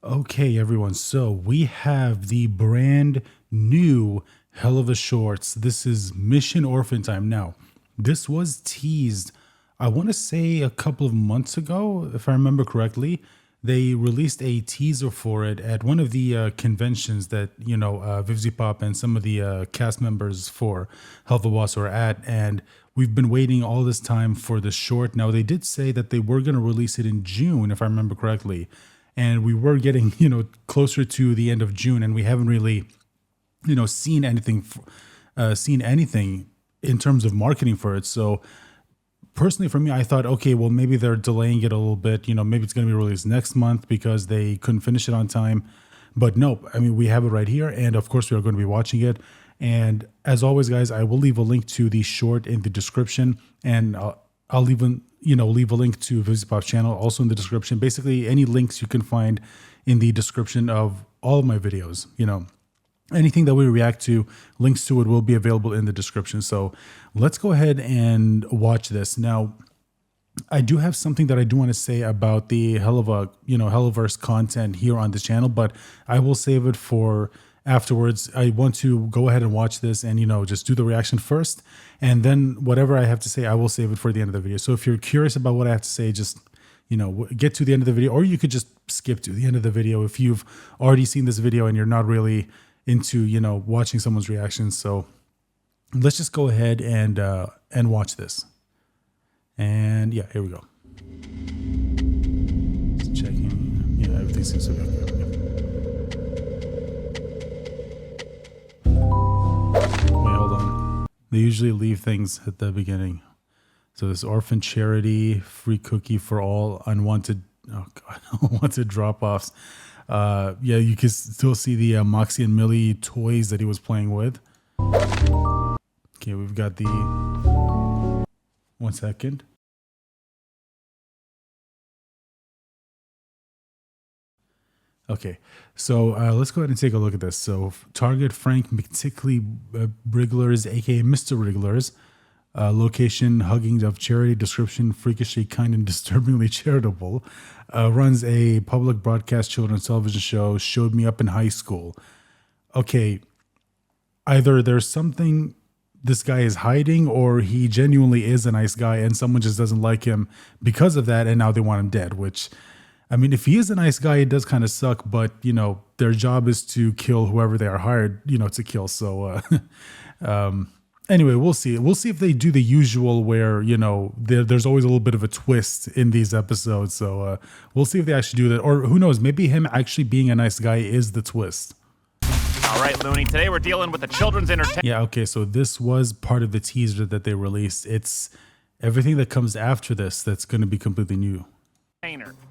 Okay, everyone. So we have the brand new Helluva shorts. This is Mission Orphan time. Now, this was teased, I want to say a couple of months ago, if I remember correctly. They released a teaser for it at one of the conventions that, Vivzy Pop and some of the cast members for Helluva Boss were at. And we've been waiting all this time for the short. Now, they did say that they were going to release it in June, if I remember correctly, and we were getting closer to the end of June, and we haven't really seen anything in terms of marketing for it. So personally, for me, I thought, okay, well, maybe they're delaying it a little bit. Maybe it's going to be released next month because they couldn't finish it on time. But nope, I mean, we have it right here, and of course we are going to be watching it. And as always, guys, I will leave a link to the short in the description, and I'll leave a link to Vivzypop's channel also in the description. Basically, any links you can find in the description of all of my videos. Anything that we react to, links to it will be available in the description. So let's go ahead and watch this. Now, I do have something that I do want to say about the Helluverse content here on this channel, but I will save it for afterwards. I want to go ahead and watch this and, just do the reaction first. And then whatever I have to say, I will save it for the end of the video. So if you're curious about what I have to say, just, get to the end of the video, or you could just skip to the end of the video if you've already seen this video and you're not really into, watching someone's reactions. So let's just go ahead and watch this. And yeah, here we go. Just checking. Yeah, everything seems to be okay. Wait, hold on. They usually leave things at the beginning. So this orphan charity, free cookie for all unwanted, unwanted drop-offs. Yeah, you can still see the Moxie and Millie toys that he was playing with. Okay, we've got the... 1 second. Okay, so let's go ahead and take a look at this. So target Frank McTickley Wrigglers, aka Mr. Wrigglers. Location, hugging of charity. Description, freakishly kind and disturbingly charitable. Runs a public broadcast children's television show. Showed me up in high school. Okay, either there's something this guy is hiding, or he genuinely is a nice guy and someone just doesn't like him because of that, and now they want him dead. Which, I mean, if he is a nice guy, it does kind of suck, but their job is to kill whoever they are hired to kill. So anyway, we'll see. We'll see if they do the usual where, there's always a little bit of a twist in these episodes. So we'll see if they actually do that. Or who knows, maybe him actually being a nice guy is the twist. All right, Looney, today we're dealing with the children's entertainment. Yeah, okay, so this was part of the teaser that they released. It's everything that comes after this that's going to be completely new.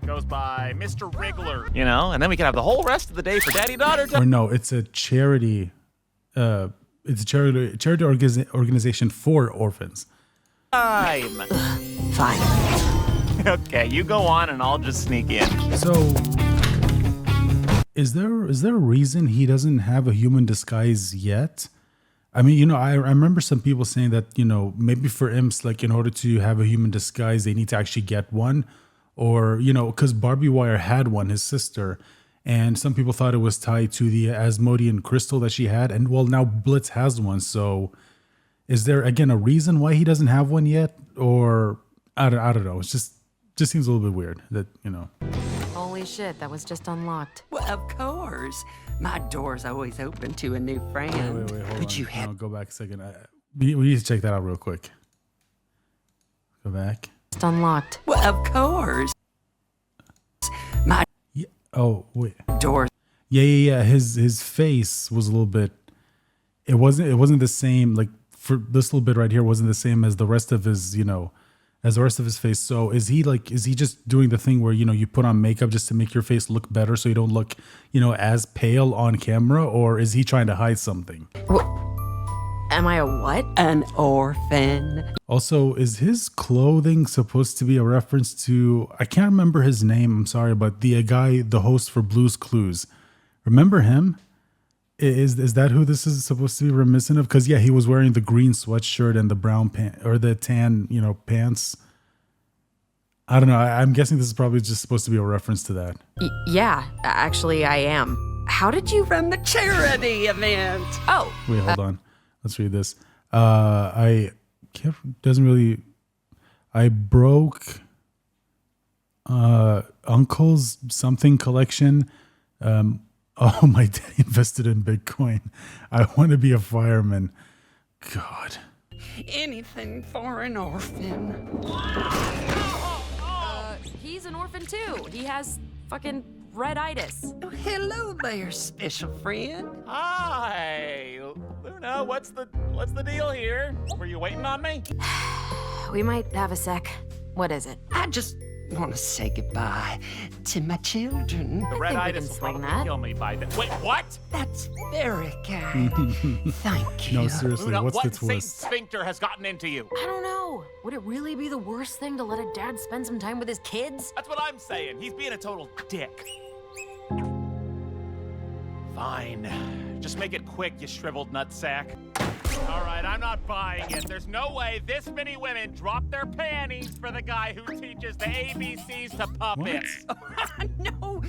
Goes by Mr. Wriggler. And then we can have the whole rest of the day for daddy-daughter time. Or no, it's a charity... it's a charity organization for orphans. Fine. Okay, you go on and I'll just sneak in. So, is there a reason he doesn't have a human disguise yet? I mean, I remember some people saying that, maybe for imps, like in order to have a human disguise, they need to actually get one. Or, because Barbie Wire had one, his sister. And some people thought it was tied to the Asmodean crystal that she had. And well, now Blitz has one. So is there, again, a reason why he doesn't have one yet? Or I don't know. It's just seems a little bit weird that, Holy shit, that was just unlocked. Well, of course. My door's always open to a new friend. Wait, hold But on. you have... No, go back a second. We need to check that out real quick. Go back. Just unlocked. Well, of course. My Oh, wait. door... Yeah. His face was a little bit... It wasn't the same, like, for this little bit right here, wasn't the same as the rest of his, as the rest of his face. So is he just doing the thing where, you put on makeup just to make your face look better so you don't look, as pale on camera? Or is he trying to hide something? Am I a what? An orphan. Also, is his clothing supposed to be a reference to, I can't remember his name, I'm sorry, but the guy, the host for Blue's Clues. Remember him? Is that who this is supposed to be reminiscent of? Because yeah, he was wearing the green sweatshirt and the brown pants, or the tan, pants. I don't know. I'm guessing this is probably just supposed to be a reference to that. Yeah, actually, I am. How did you... From the charity event. Oh, Wait, hold on. Let's read this. I can't, doesn't really. I broke uncle's something collection. Oh, my dad invested in Bitcoin. I want to be a fireman. God. Anything for an orphan. he's an orphan too. He has fucking red-itis. Oh, hello there, special friend. Hi, Loona. What's the deal here? Were you waiting on me? We might have a sec. What is it? I just want to say goodbye to my children. The we red-itis can will swing probably that. kill me by then. Wait, what? That's very kind. Thank you. No, seriously, Loona, what's what the Saint twist? sphincter has gotten into you? I don't know. Would it really be the worst thing to let a dad spend some time with his kids? That's what I'm saying. He's being a total dick. Fine. Just make it quick, you shriveled nutsack. All right, I'm not buying it. There's no way this many women drop their panties for the guy who teaches the ABCs to puppets. No.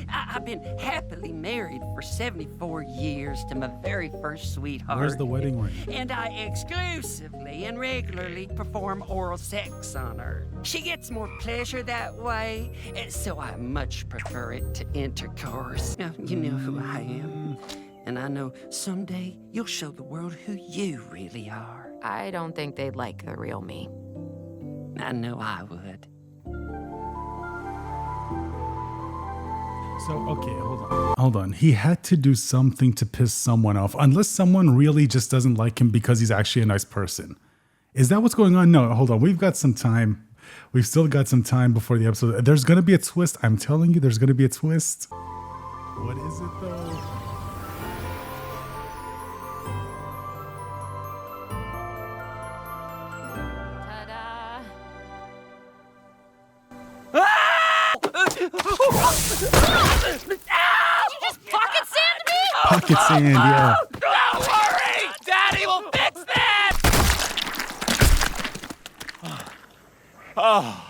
I've been happily married for 74 years to my very first sweetheart. Where's the wedding ring? And I exclusively and regularly perform oral sex on her. She gets more pleasure that way, and so I much prefer it to intercourse. Now, you know who I am. And I know someday you'll show the world who you really are. I don't think they'd like the real me. I know I would. So, okay, hold on. He had to do something to piss someone off, unless someone really just doesn't like him because he's actually a nice person. Is that what's going on? No, hold on. We've got some time. We've still got some time before the episode. There's going to be a twist. I'm telling you, there's going to be a twist. What is it, though? Ta-da! Pocket sand me? Pocket sand, yeah. Don't worry! Daddy will fix that! Oh.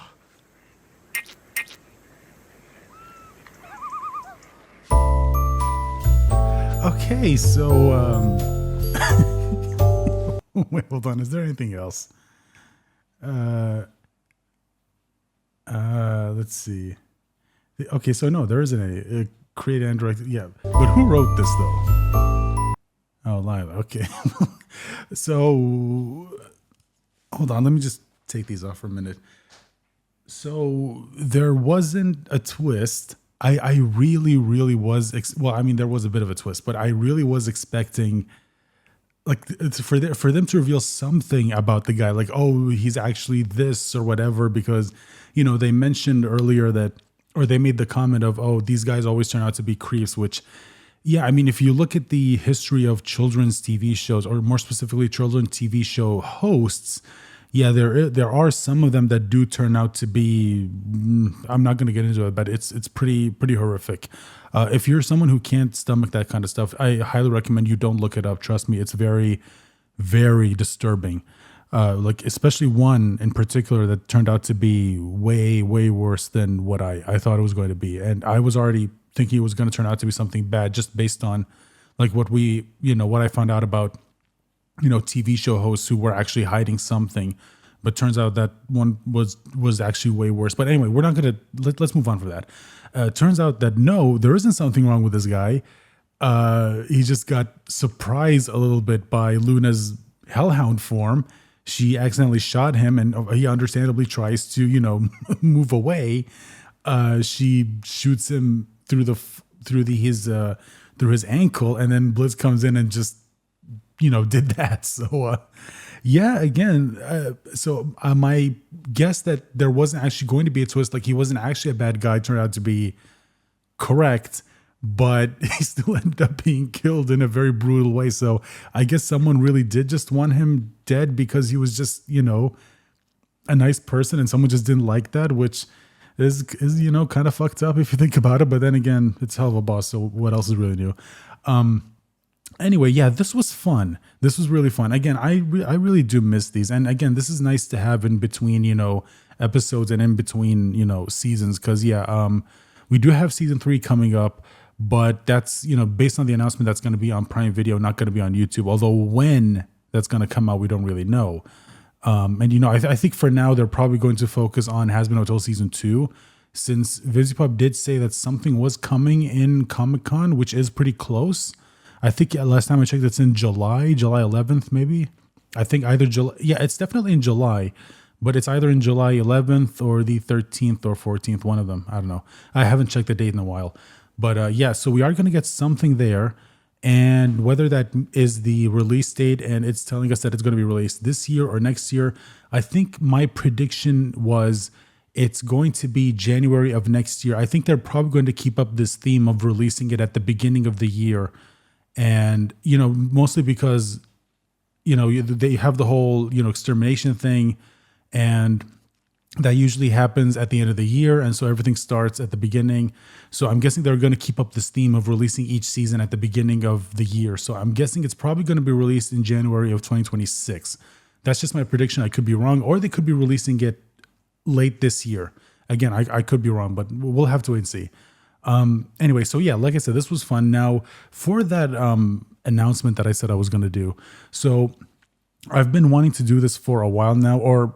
Okay, so, wait, hold on. Is there anything else? Let's see. Okay, so no, there isn't any. Create and direct, yeah. But who wrote this, though? Oh, Lila, okay. So, hold on, let me just take these off for a minute. So, there wasn't a twist. I really was, well, I mean, there was a bit of a twist, but I really was expecting, like, for them to reveal something about the guy, like, oh, he's actually this or whatever, because, you know, they mentioned earlier that, or they made the comment of, oh, these guys always turn out to be creeps, which, yeah, I mean, if you look at the history of children's TV shows, or more specifically children's TV show hosts, yeah, there are some of them that do turn out to be, I'm not going to get into it, but it's pretty horrific. If you're someone who can't stomach that kind of stuff, I highly recommend you don't look it up. Trust me, it's very, very disturbing. Like especially one in particular that turned out to be way worse than what I thought it was going to be, and I was already thinking it was going to turn out to be something bad just based on like what I found out about TV show hosts who were actually hiding something, but turns out that one was actually way worse. But anyway, we're not gonna let's move on from that. Turns out that no, there isn't something wrong with this guy. He just got surprised a little bit by Luna's hellhound form. She accidentally shot him, and he understandably tries to, move away. She shoots him through his ankle, and then Blitz comes in and just, did that. So, yeah, again, my guess that there wasn't actually going to be a twist, like he wasn't actually a bad guy, turned out to be correct. But he still ended up being killed in a very brutal way. So I guess someone really did just want him dead because he was just, a nice person, and someone just didn't like that, which is kind of fucked up if you think about it. But then again, it's Helluva Boss, so what else is really new? Anyway, yeah, this was fun. This was really fun. Again, I really do miss these. And again, this is nice to have in between, episodes and in between, seasons. Cause we do have season 3 coming up, but that's, based on the announcement, that's going to be on Prime Video, not going to be on YouTube. Although when that's going to come out, we don't really know. And I think for now they're probably going to focus on Hazbin Hotel season 2, since VisiPop did say that something was coming in Comic-Con, which is pretty close. I think last time I checked, it's in July 11th, maybe. I think either July. Yeah, it's definitely in July, but it's either in July 11th or the 13th or 14th, one of them. I don't know. I haven't checked the date in a while. But so we are going to get something there. And whether that is the release date and it's telling us that it's going to be released this year or next year, I think my prediction was it's going to be January of next year. I think they're probably going to keep up this theme of releasing it at the beginning of the year. And, mostly because, they have the whole, extermination thing, and that usually happens at the end of the year. And so everything starts at the beginning. So I'm guessing they're going to keep up this theme of releasing each season at the beginning of the year. So I'm guessing it's probably going to be released in January of 2026. That's just my prediction. I could be wrong, or they could be releasing it late this year. Again, I could be wrong, but we'll have to wait and see. Anyway, so yeah, like I said, this was fun. Now for that announcement that I said I was going to do. So I've been wanting to do this for a while now, or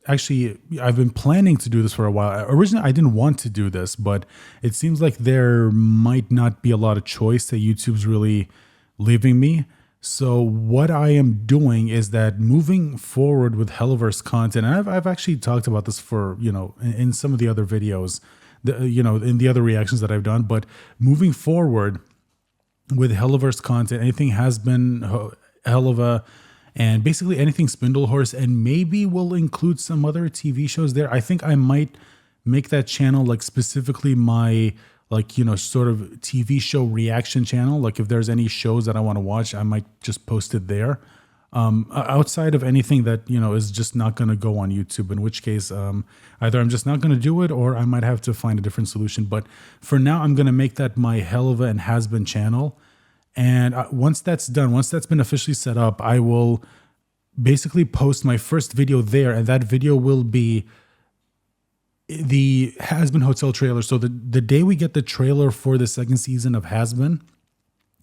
actually I've been planning to do this for a while. Originally, I didn't want to do this, but it seems like there might not be a lot of choice that YouTube's really leaving me. So what I am doing is that moving forward with Helluverse content, and I've actually talked about this for, in some of the other videos, in the other reactions that I've done, but moving forward with Helluverse content, anything has been Helluva, and basically anything Spindle Horse, and maybe we'll include some other TV shows there. I think I might make that channel like specifically my sort of TV show reaction channel. Like if there's any shows that I want to watch, I might just post it there. Outside of anything that, is just not going to go on YouTube, in which case either I'm just not going to do it or I might have to find a different solution. But for now, I'm going to make that my Helluva and Hazbin channel. And once that's done, once that's been officially set up, I will basically post my first video there. And that video will be the Hazbin Hotel trailer. So the day we get the trailer for the second season of Hazbin,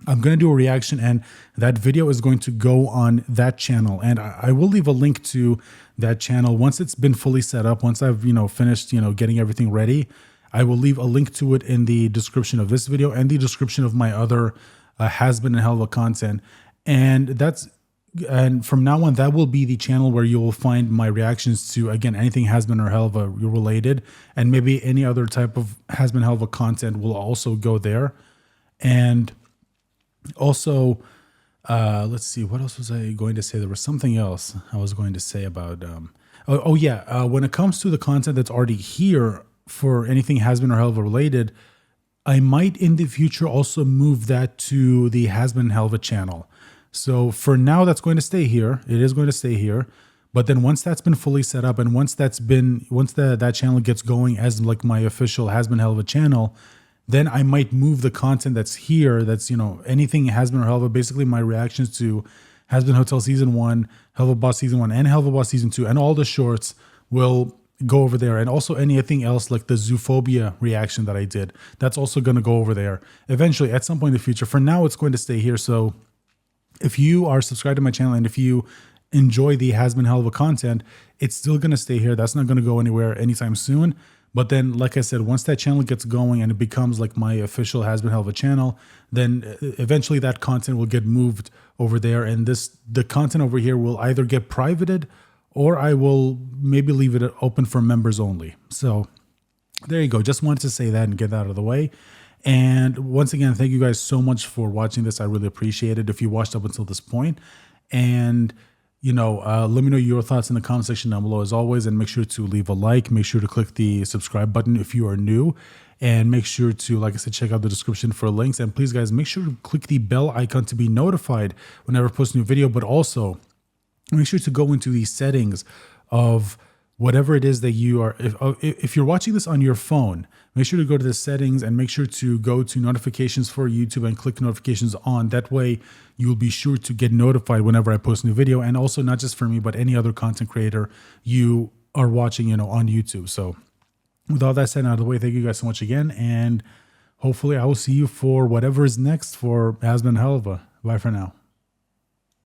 I'm going to do a reaction, and that video is going to go on that channel. And I will leave a link to that channel once it's been fully set up. Once I've, finished, getting everything ready, I will leave a link to it in the description of this video and the description of my other Hazbin and Helluva content. And from now on, that will be the channel where you will find my reactions to, again, anything Hazbin or Helluva related, and maybe any other type of Hazbin Helluva content will also go there. And also, let's see, what else was I going to say? There was something else I was going to say about, when it comes to the content that's already here for anything Hazbin or Helluva related, I might in the future also move that to the Hazbin and Helluva channel. So for now, that's going to stay here. It is going to stay here. But then once that's been fully set up, and once that channel gets going as like my official Hazbin Helluva channel, then I might move the content that's here, that's, anything Hazbin or Helluva, basically my reactions to Hazbin Hotel Season 1, Helluva Boss Season 1, and Helluva Boss Season 2, and all the shorts will go over there. And also anything else like the Zoophobia reaction that I did, that's also going to go over there eventually at some point in the future. For now, it's going to stay here. So if you are subscribed to my channel and if you enjoy the Hazbin Helluva content, it's still going to stay here. That's not going to go anywhere anytime soon. But then, like I said, once that channel gets going and it becomes like my official Hazbin Helluva channel, then eventually that content will get moved over there. And the content over here will either get privated, or I will maybe leave it open for members only. So there you go. Just wanted to say that and get that out of the way. And once again, thank you guys so much for watching this. I really appreciate it if you watched up until this point. And let me know your thoughts in the comment section down below as always, and make sure to leave a like, make sure to click the subscribe button if you are new, and make sure to, like I said, check out the description for links. And please guys, make sure to click the bell icon to be notified whenever I post a new video, but also make sure to go into the settings of whatever it is that you are, if you're watching this on your phone, make sure to go to the settings and make sure to go to notifications for YouTube and click notifications on. That way you will be sure to get notified whenever I post a new video. And also not just for me, but any other content creator, you are watching, on YouTube. So with all that said out of the way, thank you guys so much again. And hopefully I will see you for whatever is next for Asman and Helluva. Bye for now.